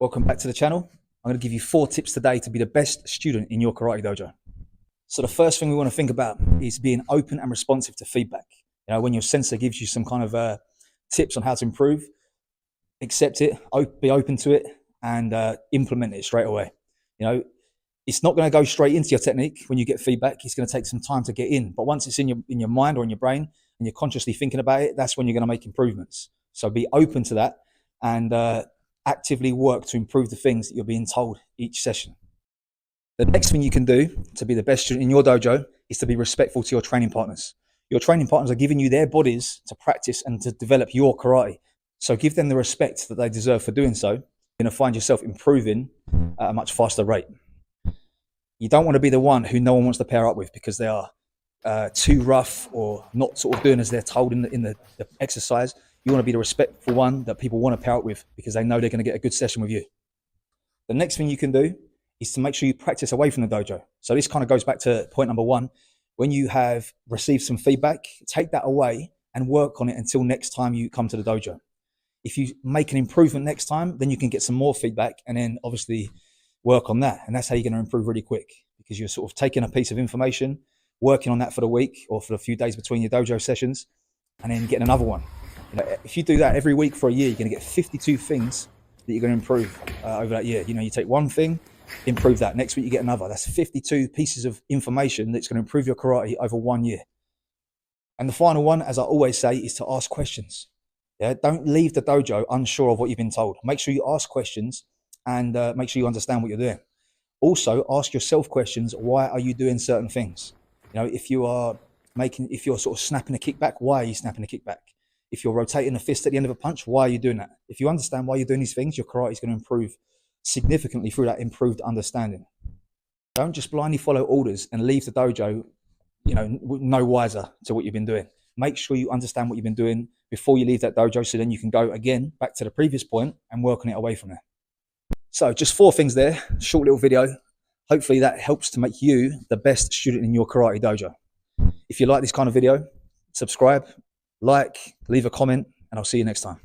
Welcome back to the channel. I'm going to give you 4 tips today to be the best student in your karate dojo. So the first thing we want to think about is being open and responsive to feedback. You know, when your sensei gives you some kind of tips on how to improve, accept it, be open to it, and implement it straight away. You know, it's not going to go straight into your technique when you get feedback. It's going to take some time to get in. But once it's in your mind or in your brain and you're consciously thinking about it, that's when you're going to make improvements. So be open to that and actively work to improve the things that you're being told each session. The next thing you can do to be the best student in your dojo is to be respectful to your training partners. Your training partners are giving you their bodies to practice and to develop your karate. So give them the respect that they deserve for doing so. You're going to find yourself improving at a much faster rate. You don't want to be the one who no one wants to pair up with because they are too rough or not sort of doing as they're told in the exercise. You want to be the respectful one that people want to pair up with because they know they're going to get a good session with you. The next thing you can do is to make sure you practice away from the dojo. So this kind of goes back to point number 1. When you have received some feedback, take that away and work on it until next time you come to the dojo. If you make an improvement next time, then you can get some more feedback and then obviously work on that. And that's how you're going to improve really quick, because you're sort of taking a piece of information, working on that for the week or for a few days between your dojo sessions, and then getting another one. You know, if you do that every week for a year, you're going to get 52 things that you're going to improve over that year. You know, you take one thing, improve that. Next week, you get another. That's 52 pieces of information that's going to improve your karate over 1 year. And the final one, as I always say, is to ask questions. Yeah, don't leave the dojo unsure of what you've been told. Make sure you ask questions and make sure you understand what you're doing. Also, ask yourself questions. Why are you doing certain things? You know, if you're sort of snapping a kickback, why are you snapping a kickback? If you're rotating a fist at the end of a punch, why are you doing that? If you understand why you're doing these things, your karate is going to improve significantly through that improved understanding. Don't just blindly follow orders and leave the dojo, you know, no wiser to what you've been doing. Make sure you understand what you've been doing before you leave that dojo, so then you can go again back to the previous point and work on it away from there. So just 4 things there, short little video. Hopefully that helps to make you the best student in your karate dojo. If you like this kind of video, subscribe, like, leave a comment, and I'll see you next time.